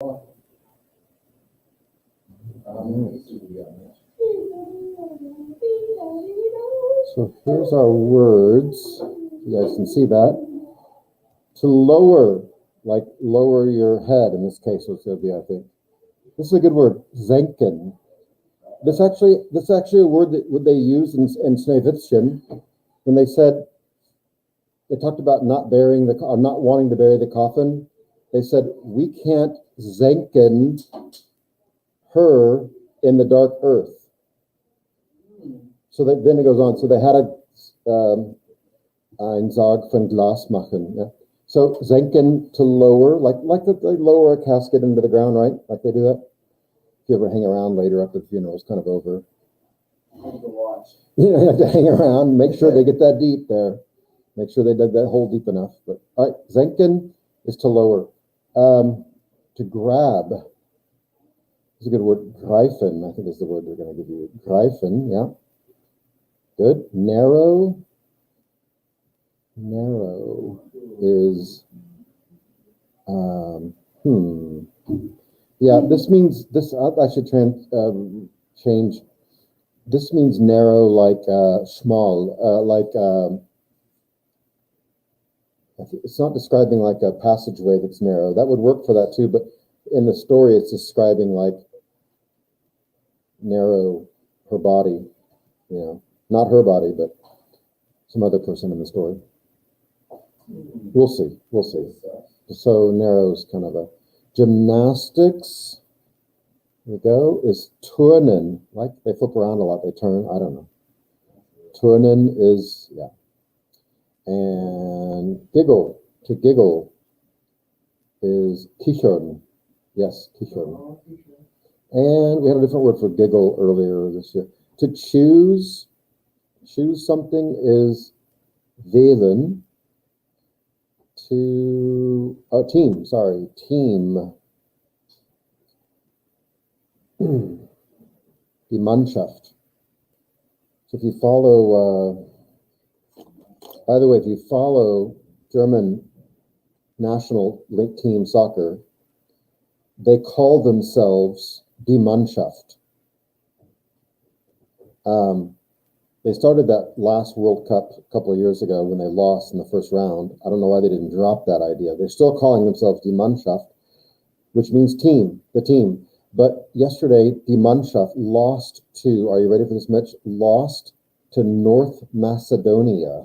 So here's our words. You guys can see that. To lower, like lower your head in this case, was going to be, I think. This is a good word, senken. This actually a word that would they use in Snevitzchen when they talked about not wanting to bury the coffin. They said we can't senken her in the dark earth. So then it goes on. So they had ein Sarg von Glas machen. Yeah. So senken, to lower, like they lower a casket into the ground, right? Like they do that. If you ever hang around later after the funeral is kind of over. You have to hang around, make sure they get that deep there. Make sure they dug that hole deep enough. But all right, senken is to lower. To grab is a good word. Greifen, I think is the word they're going to give you. Greifen, yeah. Good. Narrow. Narrow is yeah, this means I should change. This means narrow, like small, it's not describing like a passageway that's narrow. That would work for that too, but in the story it's describing like narrow her body, not her body, but some other person in the story. We'll see. So narrow is kind of a gymnastics. Here we go. Is turnen. Like they flip around a lot. They turn. I don't know. Turnen is, yeah. And giggle. To giggle is kichern. Yes, kichern. And we had a different word for giggle earlier this year. To choose something is wählen. Team. Die Mannschaft. So if you follow, by the way, if you follow German national team soccer, they call themselves Die Mannschaft. They started that last World Cup a couple of years ago when they lost in the first round. I don't know why they didn't drop that idea. They're still calling themselves Die Mannschaft, which means team, the team. But yesterday, Die Mannschaft lost to, are you ready for this, Mitch? Lost to North Macedonia.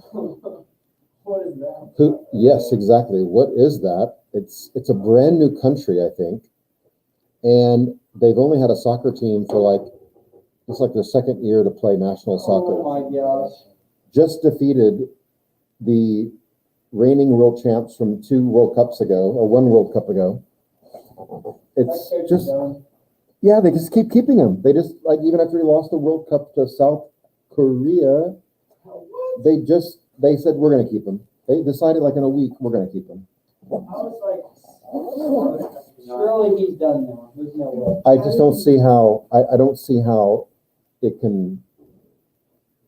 What is that? Yes, exactly. What is that? It's a brand new country, I think. And they've only had a soccer team for it's like their second year to play national soccer. Oh my gosh. Just defeated the reigning world champs from 2 World Cups ago, or 1 World Cup ago. It's just, yeah, they just keep keeping them. They just, even after he lost the World Cup to South Korea, they said, we're going to keep him. They decided in a week, we're going to keep him. I was like, surely he's done now. There's no way. I just don't see how, I don't see how it can,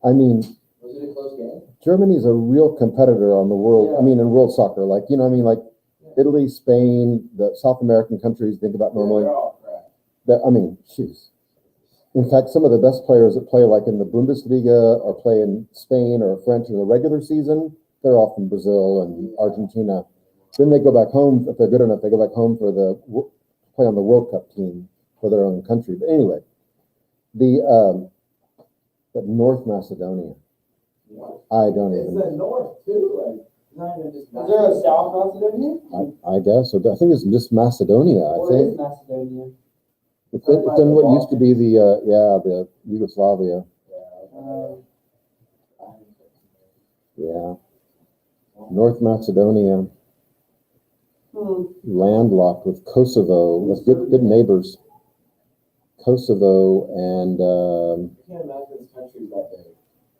I mean, Was it a close game? Germany's a real competitor on the world, Yeah. I mean, in world soccer, Italy, Spain, the South American countries think about normally. They're all crap. Jeez. In fact, some of the best players that play in the Bundesliga or play in Spain or French in the regular season, they're all from Brazil and Argentina. Then they go back home, if they're good enough, they go back home for play on the World Cup team for their own country. But anyway, the North Macedonia, I don't even. It's the north too. Is there a South Macedonia? I guess. I think it's just Macedonia. Or I think is Macedonia? it's in what used to be the Yugoslavia. Yeah, North Macedonia, landlocked with Kosovo. With good neighbors. Kosovo and I can't imagine this country's that big.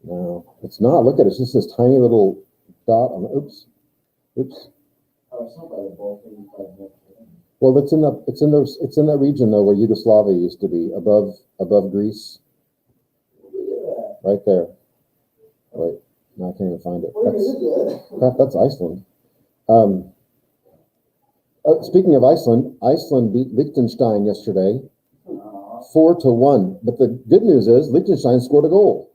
no, it's not. Look at it. It's just this tiny little dot on. Oops. Oh, it's not by the Balkans. Well, it's in that region though where Yugoslavia used to be, above Greece. Right there. Wait, no, I can't even find it. That's Iceland. Speaking of Iceland, Iceland beat Liechtenstein yesterday, 4-1. But the good news is Liechtenstein scored a goal.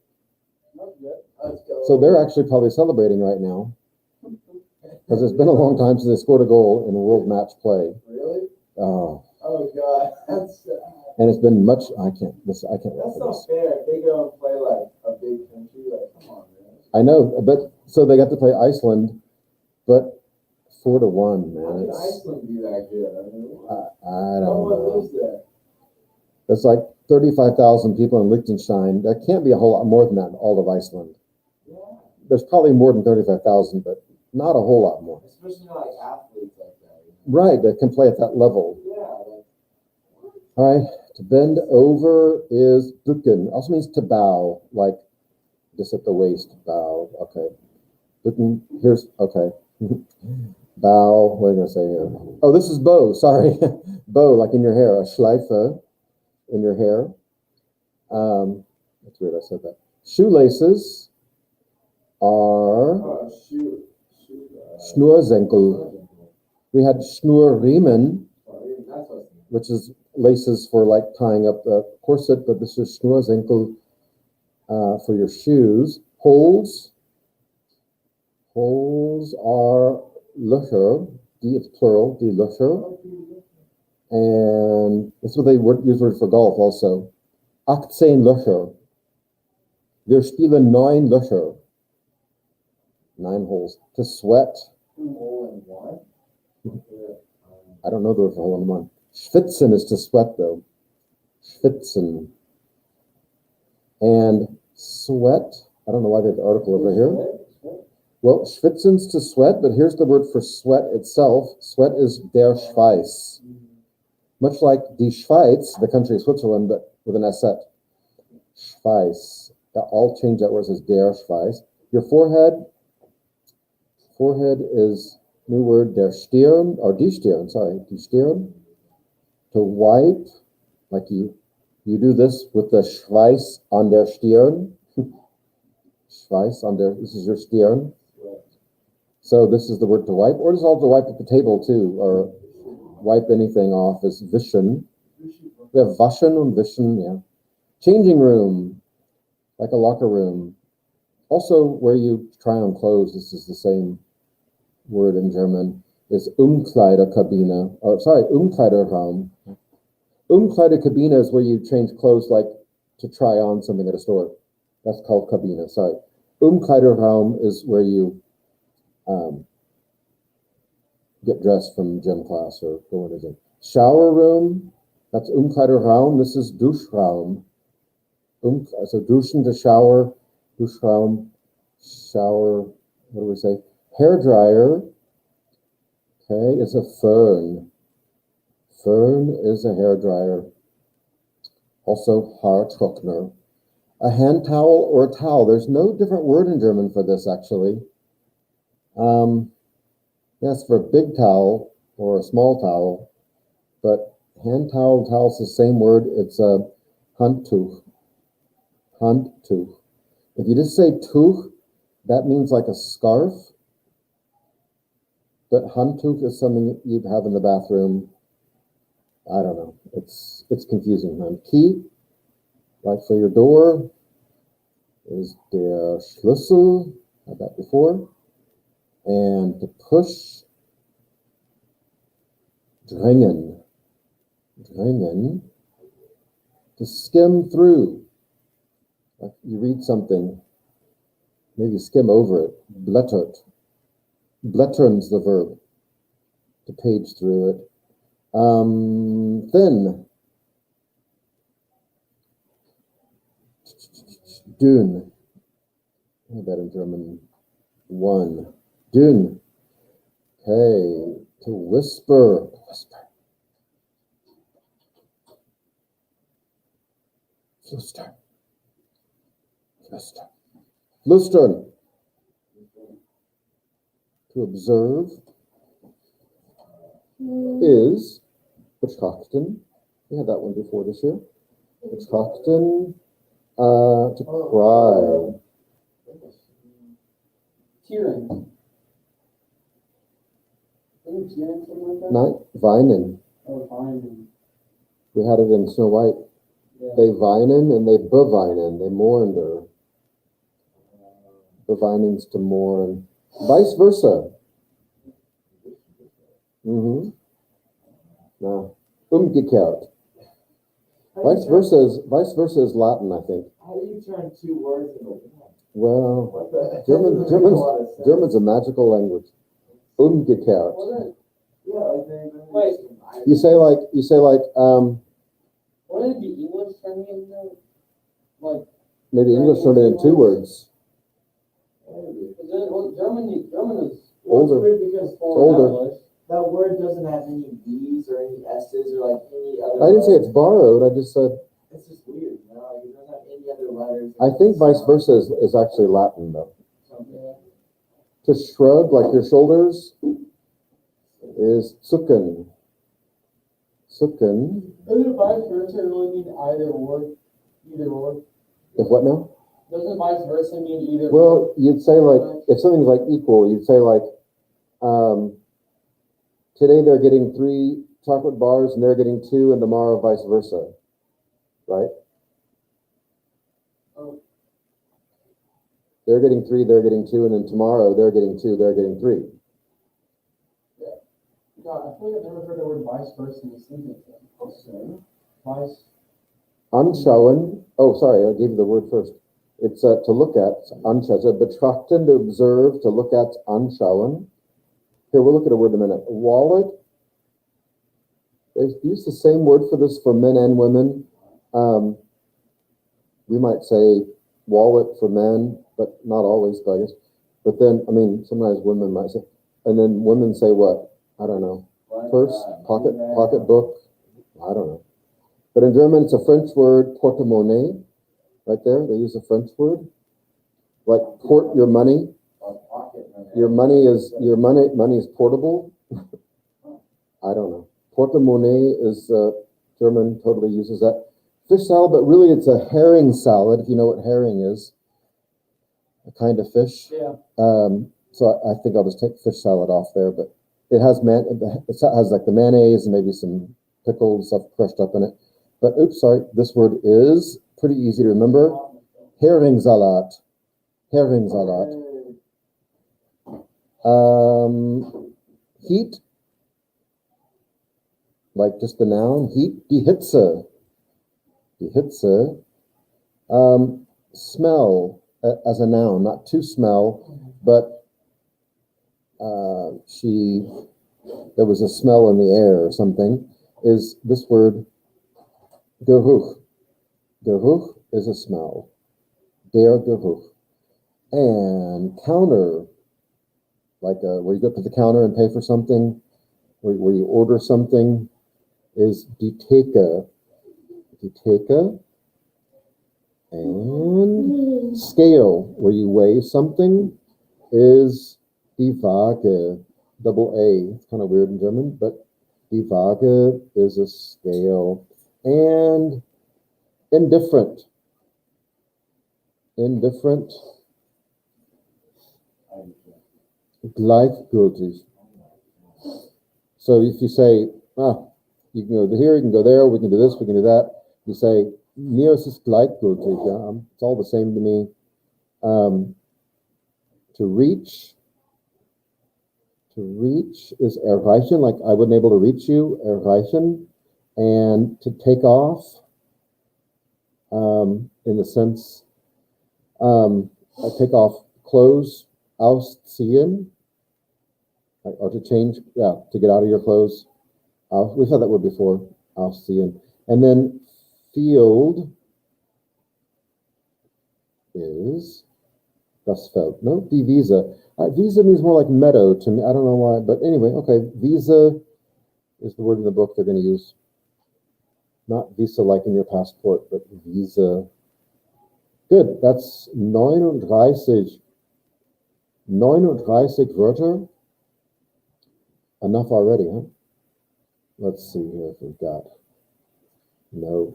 So they're actually probably celebrating right now. Because it's been a long time since they scored a goal in a world match play. Really? Oh, God, that's and it's been much. I can't wait not for this. fair. If they go and play like a big country, like come on, man. I know, but so they got to play Iceland, but 4-1, How man. can Iceland be that good? I mean, I don't someone know. lives there. It's like 35,000 people in Liechtenstein. There can't be a whole lot more than that in all of Iceland. Yeah. There's probably more than 35,000, but not a whole lot more. Especially not like athletes like that. Right, that can play at that level. Yeah. Like, All right, to bend over is bukken. Also means to bow, like just at the waist, bow. Okay. Bukken, here's, okay. Bow, what am I going to say here? Oh, this is bow, sorry. Bow, like in your hair, a schleife in your hair. That's weird, I said that. Shoelaces are oh, shoot. Schnursenkel. We had Schnurriemen, Sorry, that's what which is laces for like tying up the corset, but this is Schnursenkel for your shoes. Holes are Löcher, die it's plural, die Löcher. And that's what they use for golf also. 18 Löcher. Wir spielen 9 Löcher. 9 holes. To sweat, hole in one. I don't know the word for hole in one. Schwitzen is to sweat though. Schwitzen. And sweat, I don't know why they have the article over here. Well, schwitzen's to sweat, but here's the word for sweat itself. Sweat is der Schweiß. Much like die Schweiz, the country of Switzerland, but with an S. Schweiß. I'll change that word, it says der Schweiß. Your forehead is new word, der Stirn, or die Stirn, sorry, die Stirn. To wipe, like you do this with the Schweiß an der Stirn. Schweiß on der, this is your Stirn. So this is the word to wipe, or just also wipe at the table too, or wipe anything off is wischen. We have waschen and wischen, yeah. Changing room, like a locker room. Also where you try on clothes, this is the same word in German, is Umkleidekabine, or sorry, Umkleideraum. Umkleidekabine is where you change clothes like to try on something at a store. That's called Kabine, sorry. Umkleideraum is where you get dressed from gym class or go into gym. Shower room, that's Umkleideraum. This is Duschraum. So duschen to shower, Duschraum, shower, what do we say? Hair dryer, okay, is a Föhn. Föhn is a hair dryer. Also Haartrockner. A hand towel or a towel. There's no different word in German for this actually. Yes, for a big towel or a small towel, but hand towel, towel's the same word. It's a Handtuch. Handtuch. If you just say Tuch, that means like a scarf. But Handtuch is something that you'd have in the bathroom. I don't know. It's confusing. Key, like for your door, is der Schlüssel. Had that before. And to push, drängen. Drängen. To skim through. Like you read something, maybe skim over it. Blättert. Blättern's the verb. To page through it. Thin. Dünn. I have that in German. One. Dünn. Okay. To whisper. Whisper. Flüstern. Flüstern. Flüstern. To observe is betrachten. We had that one before this year. Betrachten. To cry. Tearing. Isn't Tyrion something like that? Not Vinen. Oh, fine. We had it in Snow White. Yeah. They vinen and they bevinen. They mourned her. Bevining's to mourn. Vice versa. Mm-hmm. No. Umgekehrt. Vice versa is Latin, I think. How do you turn two words into one? Well, What the? German's a magical language. Umgekehrt. Yeah, like they. Wait. You say like, Wouldn't it be English turning into, like, maybe English turned it in two words. German is Older. It's weird because Older. English. that word doesn't have any B's or any S's or like any other. I didn't say letters. it's borrowed, I just said, It's just weird, you know, like it doesn't have any other letters. I think vice versa is actually Latin though. Yeah. To shrug like your shoulders is zucken. Zucken. Doesn't vice versa really mean either or? Either or? If what now? Doesn't vice versa mean either or? Well, you'd say like, if something's like equal, you'd say like, today they're getting 3 chocolate bars and they're getting 2 and tomorrow vice versa. Right? Oh. They're getting 3, they're getting 2, and then tomorrow they're getting 2, they're getting 3. God, I feel like I've never heard the word vice versa in a sentence. Vice. Anschauen. Oh, sorry, I gave you the word first. It's to look at, anschauen. So betrachten, to observe, to look at, anschauen. Here, we'll look at a word in a minute. Wallet. They use the same word for this for men and women. We might say wallet for men, but not always, I guess. But then, I mean, sometimes women might say, and then women say what? I don't know. Purse, pocketbook. I don't know. But in German, it's a French word, porte-monnaie. Right there, they use a French word. Like port your money. Your money is portable. I don't know. Porte-monnaie is German, totally uses that. Fish salad, but really it's a herring salad, if you know what herring is. A kind of fish. Yeah. So I think I'll just take fish salad off there, but it has like the mayonnaise and maybe some pickled stuff crushed up in it. But oops, sorry, this word is pretty easy to remember. Heringssalat. Heringssalat. Heat, like just the noun, heat, die Hitze. Die Hitze. Smell, as a noun, not to smell, but there was a smell in the air or something, is this word, Geruch. Geruch is a smell. Der Geruch. And counter, like where you go to the counter and pay for something, where you order something, is die Theke. Die Theke. And scale, where you weigh something, is die Waage. Double A. It's kind of weird in German, but die Waage is a scale. And indifferent. Indifferent. Gleichgültig. So if you say, you can go here, you can go there, we can do this, we can do that. You say, mir ist es gleichgültig. Yeah? It's all the same to me. To reach is erreichen, like I wasn't able to reach you, erreichen. And to take off, in the sense, I take off clothes, ausziehen, or to change, to get out of your clothes. We've had that word before, ausziehen. And then field is das Feld. No, die Wiese. Wiese means more like meadow to me. I don't know why, but anyway, okay. Wiese is the word in the book they're going to use. Not Visa like in your passport, but Visa. Good, that's 39 Wörter. Enough already, huh? Let's see here if we've got. No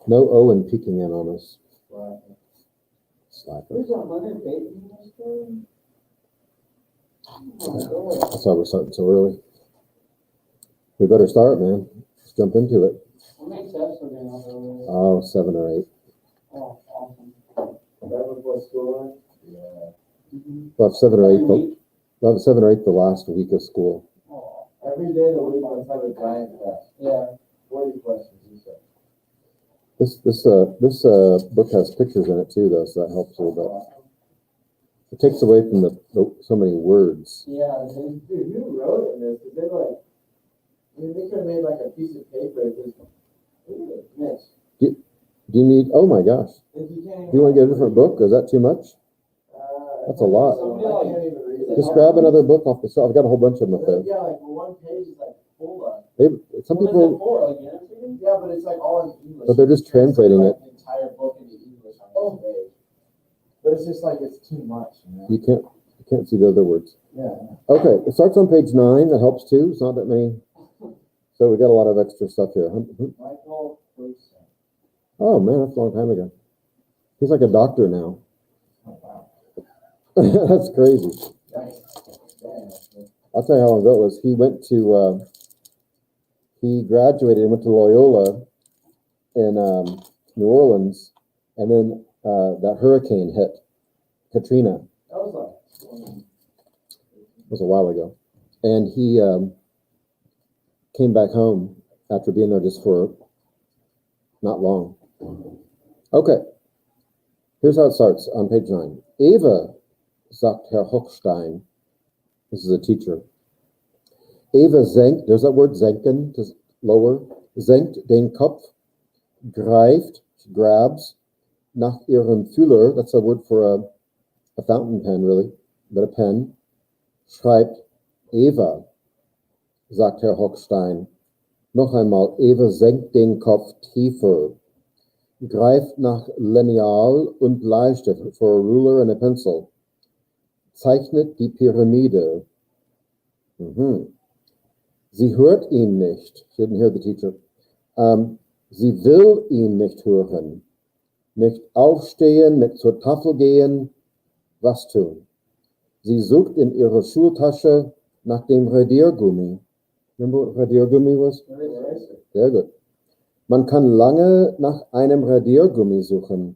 Owen peeking in on us. Slacker. There's 100 pages in this story? That's why we're starting so early. We better start, man. Let's jump into it. What makes that so damn early? Oh, 7 or 8. Oh, awesome. That before school? Yeah. Mhm. We'll have 7 or 8. Every week? We'll have 7 or 8 the last week of school. Oh, Every day of the week, let's have a giant test. yeah. 40 questions, you said. This book has pictures in it too, though, so that helps a little bit. It takes away from the so many words. Yeah, Dude, who wrote in this? 'Cause they like, I mean, they could have made like a piece of paper. Just, look at this. Do you need? Oh my gosh! Like, you can't even. Do you want to get a different book? Is that too much? That's a lot. I can't even read it. Just grab another book off the shelf. I've got a whole bunch of them up there. Yeah, like one page is like full of. Some What is people, it for? Like answering? Yeah, but it's like all in English. but they're just translating it. The entire book into English on one page. But it's just like it's too much, you know? You can't see the other words. Yeah. Okay, it starts on page 9. That helps too. It's not that many. So we got a lot of extra stuff here. Michael Bruce. Oh man, that's a long time ago. He's like a doctor now. Oh, wow. That's crazy. Nice. I'll tell you how long ago it was. He went to, he graduated and went to Loyola in New Orleans, and then that hurricane hit, Katrina. That was like. It was a while ago. And he came back home after being there just for not long. Okay, here's how it starts on page 9. Eva, sagt Herr Hochstein. This is a teacher. Eva senkt, there's that word senken, to lower, senkt den Kopf, greift, she grabs, nach ihrem Füller, that's a word for a fountain pen really, but a pen, schreibt Eva, sagt Herr Hochstein. Noch einmal, Eva senkt den Kopf tiefer, greift nach Lineal und Bleistift for a ruler and a pencil, zeichnet die Pyramide. Sie hört ihn nicht. She didn't hear the teacher. Sie will ihn nicht hören. Nicht aufstehen, nicht zur Tafel gehen. Was tun? Sie sucht in ihrer Schultasche nach dem Radiergummi. Remember what Radiergummi was? Sehr gut. Man kann lange nach einem Radiergummi suchen.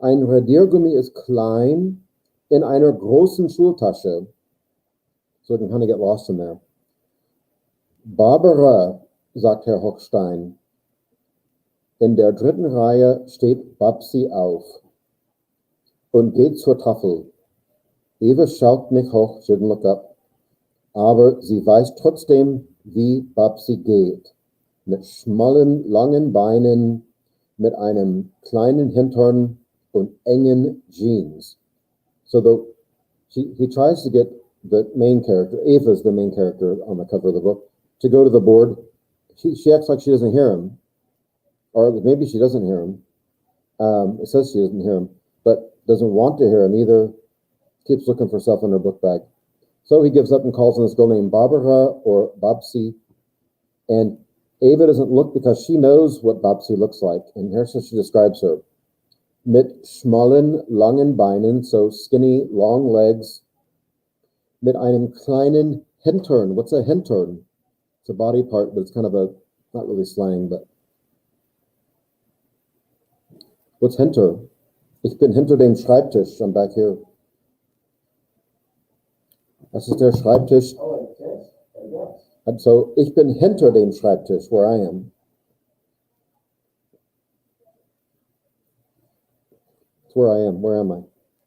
Ein Radiergummi ist klein in einer großen Schultasche. So you can kind of get lost in there. Barbara, sagt Herr Hochstein. In der 3. Reihe steht Babsi auf und geht zur Tafel. Eva schaut nicht hoch, she didn't look up, aber sie weiß trotzdem, wie Babsi geht. Mit schmalen, langen Beinen, mit einem kleinen Hintern und engen Jeans. So he tries to get the main character, Ava's the main character on the cover of the book, to go to the board. She acts like she doesn't hear him, or maybe she doesn't hear him. It says she doesn't hear him, but doesn't want to hear him either. Keeps looking for stuff in her book bag. So he gives up and calls on this girl named Barbara or Babsi. And Ava doesn't look because she knows what Babsi looks like. And here's how she describes her. Mit schmalen, langen Beinen, so skinny, long legs. Mit einem kleinen Hintern. What's a Hintern? It's a body part, but it's kind of a, not really slang, but. What's hinter? Ich bin hinter dem Schreibtisch. I'm back here. Das ist der Schreibtisch. Oh, it's this? Yes. And so, ich bin hinter dem Schreibtisch, where I am. It's where I am. Where am I?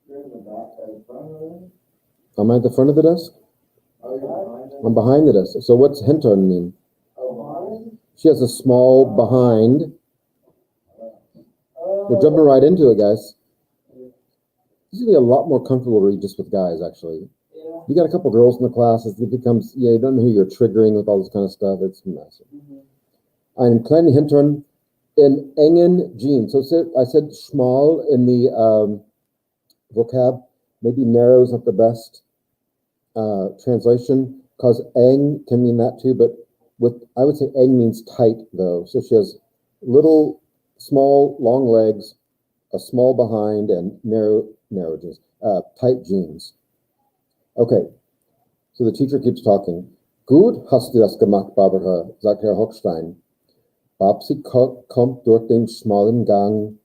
You're in the back, at the front of it? Am I at the front of the desk? Oh, you're behind it? I'm behind the desk. So what's hinter mean? Oh, behind? She has a small behind. We're Oh. jumping right into it, guys. This is gonna be a lot more comfortable to read just with guys, actually. Yeah. You got a couple girls in the class, it becomes, you don't know who you're triggering with all this kind of stuff. It's massive. Einen kleinen Hintern in engen Jeans. So I said schmal in the vocab. Maybe narrow is not the best translation, because eng can mean that too, but I would say eng means tight though. So she has little, small, long legs, a small behind, and narrow jeans, tight jeans. Okay, So the teacher keeps talking. Gut hast du das gemacht, Barbara, sagt Herr Hochstein. Babsi kommt durch den schmalen Gang,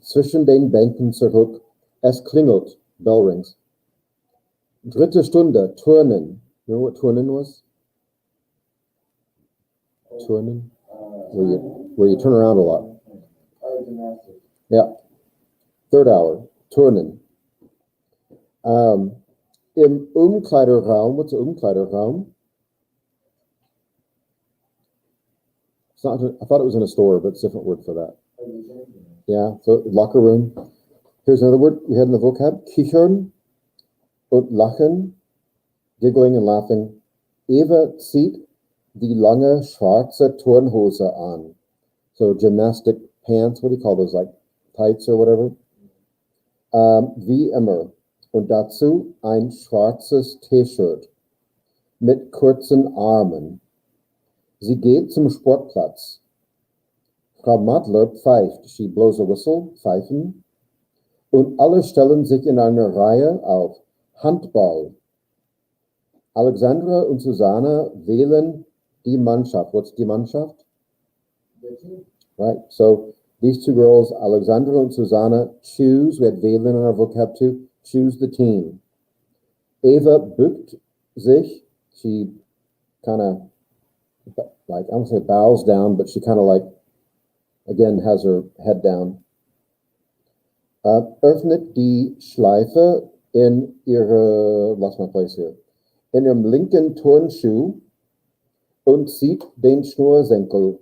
zwischen den Bänken zurück. Es klingelt. Bell rings. Dritte Stunde, Turnen. You know what turnen was? Turnen? Where you turn around a lot. Gymnastics. Yeah. Third hour, Turnen. Im Umkleideraum, what's an Umkleideraum? It's not, I thought it was in a store, but it's a different word for that. Yeah, so locker room. Here's another word we had in the vocab. Kichern und lachen, giggling and laughing. Eva zieht die lange schwarze Turnhose an. So gymnastic pants, what do you call those, like tights or whatever? Wie immer. Und dazu ein schwarzes T-Shirt mit kurzen Armen. Sie geht zum Sportplatz. Frau Madler pfeift. She blows a whistle, pfeifen. Und alle stellen sich in eine Reihe auf. Handball. Alexandra und Susanne wählen die Mannschaft. What's die Mannschaft? Right. So these two girls, Alexandra and Susanna, choose. We had wählen in our vocab too. Choose the team. Eva bückt sich. She kind of, like, I don't say bows down, but she kind of like, again, has her head down. Öffnet die Schleife in ihre, lost my place here, in ihrem linken Turnschuh und zieht den Schnürsenkel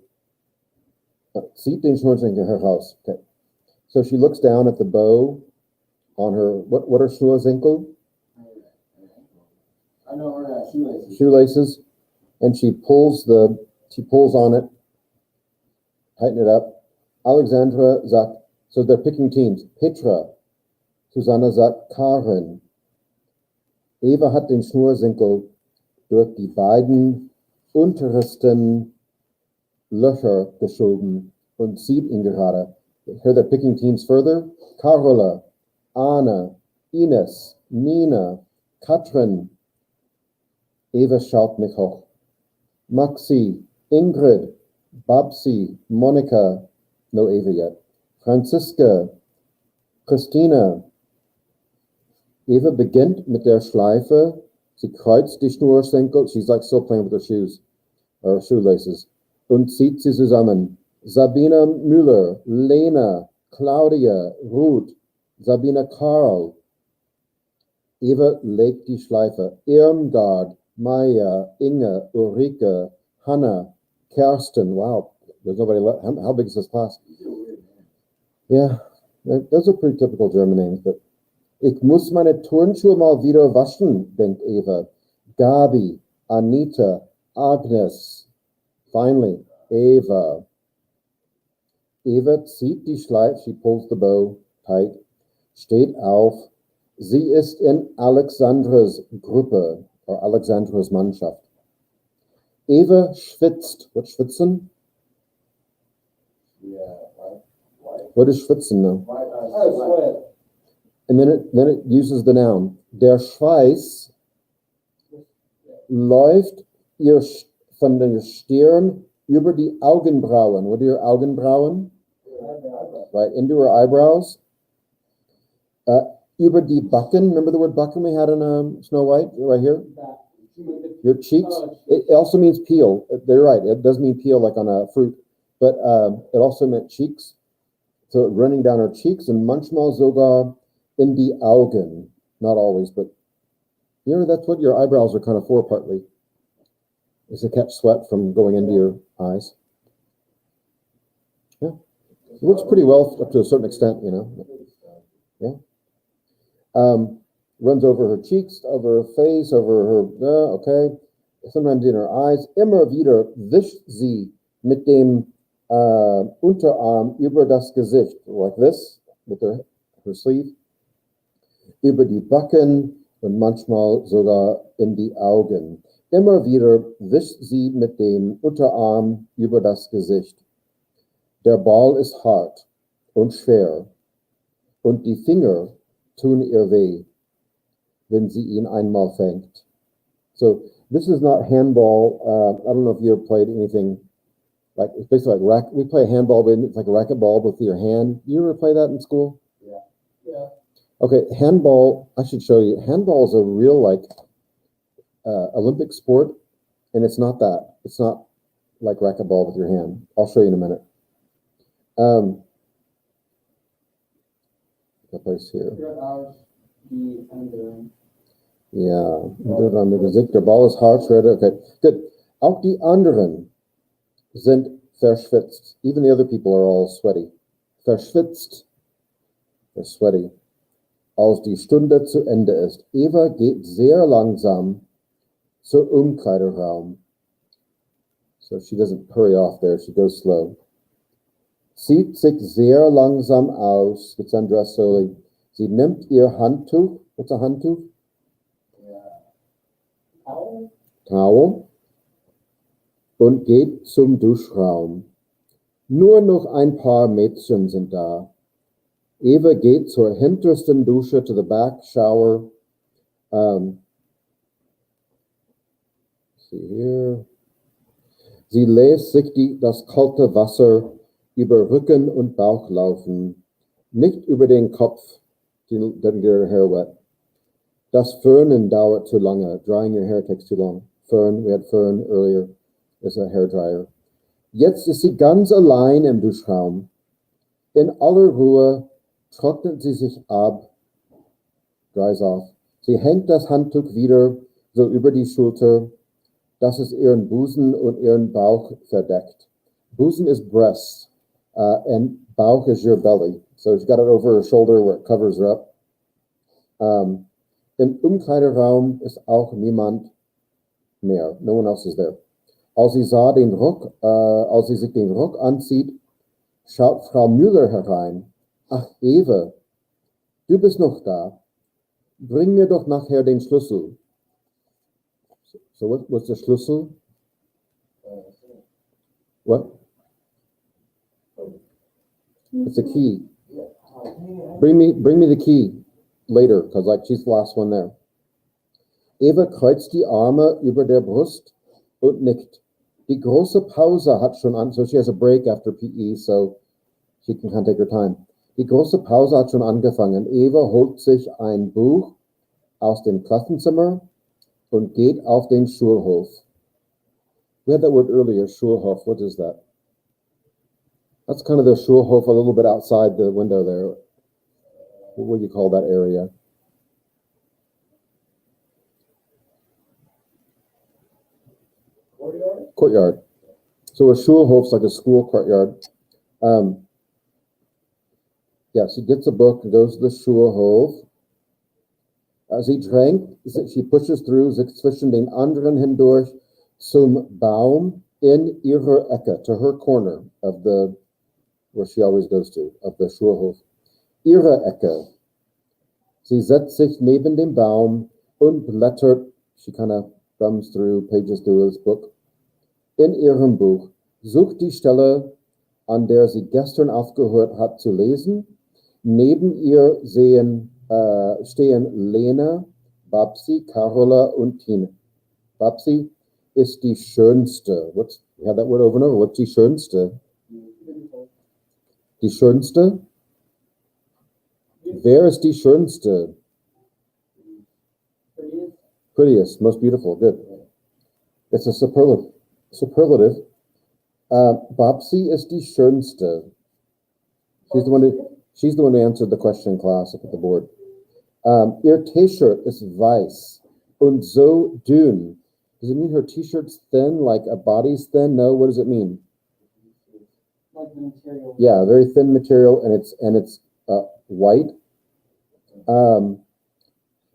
heraus. Okay. So she looks down at the bow on her, what are Schnürsenkel? I know her shoelaces. Shoelaces. And she pulls on it, tighten it up. Alexandra sagt, so they're picking teams. Petra. Susanne sagt Karen. Eva hat den Schnürsenkel durch die beiden untersten Löcher geschoben und zieht ihn gerade. Here they're picking teams further. Carola, Anna, Ines, Nina, Katrin. Eva schaut mich hoch. Maxi, Ingrid, Babsi, Monica, no Eva yet. Franziska, Christina. Eva beginnt mit der Schleife. Sie kreuzt die Schnürsenkel. She's like still playing with her shoes, or shoelaces. Und zieht sie zusammen. Sabina Müller, Lena, Claudia, Ruth, Sabina Karl. Eva legt die Schleife. Irmgard, Maya, Inge, Ulrike, Hannah, Kirsten. Wow, there's nobody left. How big is this class? Yeah, those are pretty typical German names, but ich muss meine Turnschuhe mal wieder waschen, denkt Eva. Gabi, Anita, Agnes. Finally, Eva. Eva zieht die Schleife, she pulls the bow tight, steht auf. Sie ist in Alexandras Gruppe, or Alexandras Mannschaft. Eva schwitzt. What, schwitzen? Yeah, white. What is schwitzen now? Oh, sweat. And then it uses the noun. Der Schweiß läuft ihr von der Stirn über die Augenbrauen. What are your Augenbrauen? Right, into her eyebrows. Über die Backen. Remember the word Backen we had in Snow White? Right here. Your cheeks. It also means peel. They're right. It does mean peel like on a fruit. But it also meant cheeks. So running down her cheeks and manchmal sogar in die Augen. Not always, but you know, that's what your eyebrows are kind of for partly. Is to catch sweat from going into your eyes. Yeah. It works pretty well up to a certain extent, you know. Yeah. Runs over her cheeks, over her face, over her, okay. Sometimes in her eyes. Immer wieder wischt sie mit dem Unterarm über das Gesicht, like this, with her sleeve. Über die Backen und manchmal sogar in die Augen. Immer wieder wischt sie mit dem Unterarm über das Gesicht. Der Ball ist hart und schwer und die Finger tun ihr weh, wenn sie ihn einmal fängt. So this is not handball. I don't know if you ever played anything like, it's basically like we play handball, but it's like a racquetball with your hand. You ever play that in school? Yeah. Okay, handball, I should show you. Handball is a real like Olympic sport, and it's not that. It's not like racquetball with your hand. I'll show you in a minute. The place here. Überaus die anderen. Ja, der Ball ist hart, okay, good. Auch die anderen sind verschwitzt. Even the other people are all sweaty. Verschwitzt. They're sweaty. Als die Stunde zu Ende ist. Eva geht sehr langsam zur Umkleideraum. So she doesn't hurry off there, she goes slow. Zieht sich sehr langsam aus, gets undressed slowly. Sie nimmt ihr Handtuch. What's a Handtuch? Towel. Und geht zum Duschraum. Nur noch ein paar Mädchen sind da. Eva geht zur hintersten Dusche, to the back shower. See here. Sie lässt sich das kalte Wasser über Rücken und Bauch laufen, nicht über den Kopf, doesn't get her hair wet. Das Föhnen dauert zu lange. Drying your hair takes too long. Föhn, we had Föhn earlier, is a hair dryer. Jetzt ist sie ganz allein im Duschraum. In aller Ruhe trocknet sie sich ab, dries off. Sie hängt das Handtuch wieder so über die Schulter, dass es ihren Busen und ihren Bauch verdeckt. Busen is breasts, and Bauch is your belly. So she's got it over her shoulder where it covers her up. Im Umkleideraum ist auch niemand mehr. No one else is there. Als sie sich den Rock anzieht, schaut Frau Müller herein. Ach, Eva, du bist noch da. Bring mir doch nachher den Schlüssel. So what's the Schlüssel? What? It's a key. Bring me the key later, because like she's the last one there. Eva kreuzt die Arme über der Brust und nickt. Die große Pause hat schon an, so she has a break after PE, so she can kind of take her time. Die große Pause hat schon angefangen. Eva holt sich ein Buch aus dem Klassenzimmer und geht auf den Schulhof. We had that word earlier, Schulhof. What is that? That's kind of the Schulhof, a little bit outside the window there. What would you call that area? Courtyard. So a Schulhof's like a school courtyard. Yeah, she gets a book and goes to the Schulhof. She pushes through, sich zwischen den anderen hindurch zum Baum in ihrer Ecke, to her corner of where she always goes to, of the Schulhof. Ihre Ecke. Sie setzt sich neben dem Baum und blättert, she kind of thumbs through, pages through this book. In ihrem Buch sucht die Stelle, an der sie gestern aufgehört hat zu lesen. Neben ihr stehen Lena, Babsi, Carola und Tine. Babsi ist die Schönste. We had that word over and over. What's die Schönste? Die Schönste? Wer ist die Schönste? Prettiest, most beautiful, good. It's a superlative. Babsi ist die Schönste. She's the one who answered the question in class up at the board. Ihr T-shirt ist weiß und so dünn. Does it mean her T-shirt's thin, like a body's thin? No, what does it mean? Like the material. Yeah, very thin material, and it's white. Let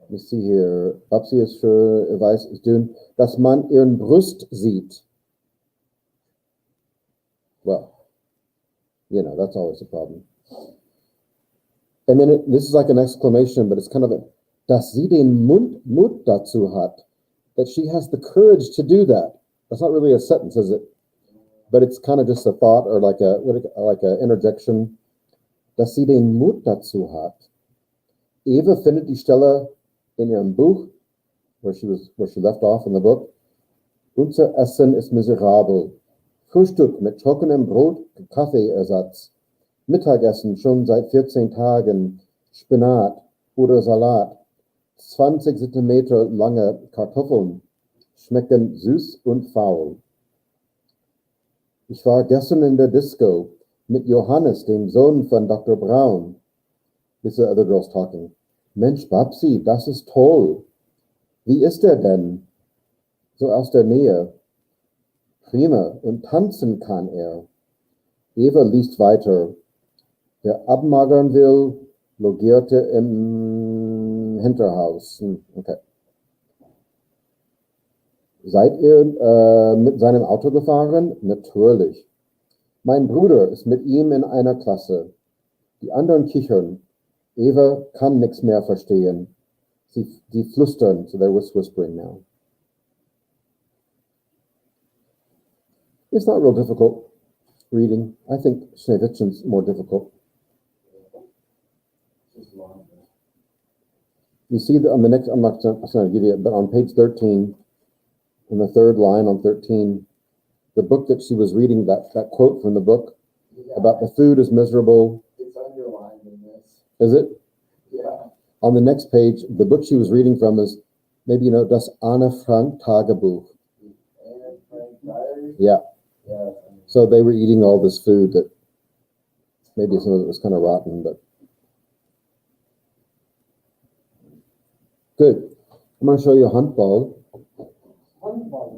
me see here. Babsi ist für weiß ist dünn, dass man ihren Brust sieht. Well, that's always a problem. And then this is like an exclamation, but it's kind of dass sie den Mut dazu hat, that she has the courage to do that. That's not really a sentence, is it? But it's kind of just a thought or like a interjection. Dass sie den Mut dazu hat. Eva findet die Stelle in ihrem Buch, where she left off in the book. Unser Essen ist miserabel. Frühstück mit trockenem Brot, Kaffeeersatz. Mittagessen schon seit 14 Tagen, Spinat oder Salat. 20 Zentimeter lange Kartoffeln, schmecken süß und faul. Ich war gestern in der Disco mit Johannes, dem Sohn von Dr. Braun. This is the other girls talking. Mensch, Babsi, das ist toll. Wie ist er denn? So aus der Nähe. Prima, und tanzen kann er. Eva liest weiter. Wer abmagern will, logierte im Hinterhaus. Okay. Seid ihr mit seinem Auto gefahren? Natürlich. Mein Bruder ist mit ihm in einer Klasse. Die anderen kichern. Eva kann nichts mehr verstehen. Sie flüstern, so there was whispering now. It's not real difficult reading. I think Schneewittchen's more difficult. You see on the next, I'm not going to give you it, but on page 13, in the third line on 13, the book that she was reading, that quote from the book about the food is miserable. It's underlined in this. Is it? Yeah. On the next page, the book she was reading from is, maybe you know, Das Anne Frank Tagebuch. Anne Frank diary? Yeah. Yeah. So they were eating all this food that maybe some of it was kind of rotten, but good. I'm going to show you Handball. Handball.